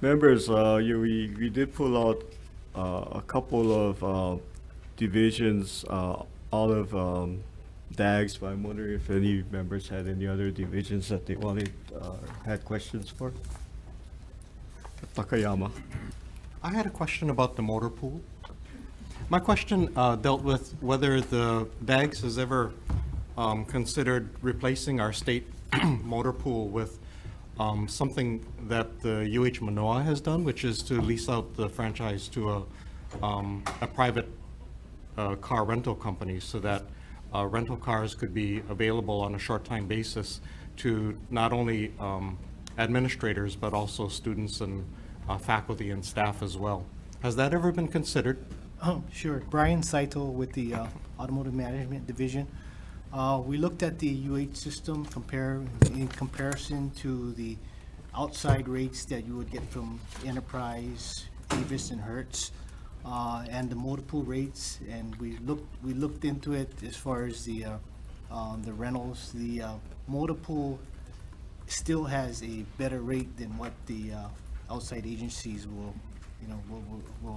Members, we did pull out a couple of divisions out of DAGS, but I'm wondering if any members had any other divisions that they wanted, had questions for? Takayama. I had a question about the motor pool. My question dealt with whether the DAGS has ever considered replacing our state motor pool with something that the UH Manoa has done, which is to lease out the franchise to a private car rental company so that rental cars could be available on a short-time basis to not only administrators, but also students and faculty and staff as well. Has that ever been considered? Oh, sure. Brian Saito with the Automotive Management Division. We looked at the UH system in comparison to the outside rates that you would get from Enterprise, Avis, and Hertz, and the Motorpool rates, and we looked into it as far as the rentals. The Motorpool still has a better rate than what the outside agencies will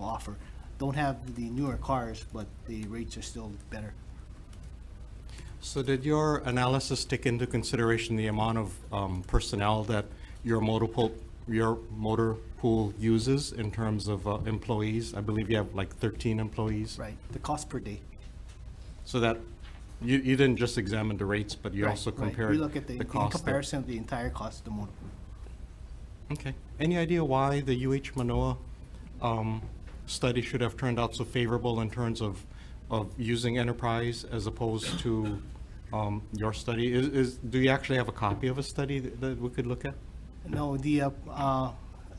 offer. Don't have the newer cars, but the rates are still better. So did your analysis take into consideration the amount of personnel that your motor pool uses in terms of employees? I believe you have like 13 employees. Right. The cost per day. So that you didn't just examine the rates, but you Right, also right. compared We look at the in cost. comparison of the entire cost of the motor pool. Okay. Any idea why the UH Manoa study should have turned out so favorable in terms of using Enterprise as opposed to your study? Do you actually have a copy of a study that we could look at? No,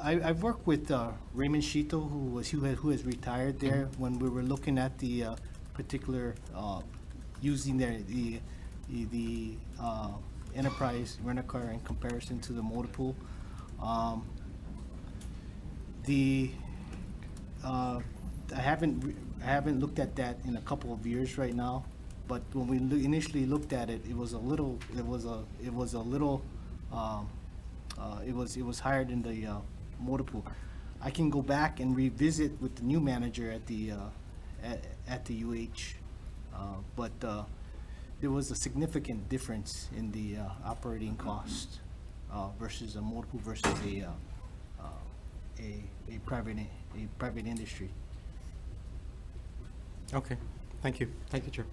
I've worked with Raymond Shito, who has retired there, when we were looking at the particular using the Enterprise rent-a-car in comparison to the motor pool. I haven't looked at that in a couple of years right now, but when we initially looked at it, it was higher than the motor pool. I can go back and revisit with the new manager at the UH, but there was a significant difference in the operating cost versus a motor pool versus a private industry. Okay. Thank you. Thank you, Chair.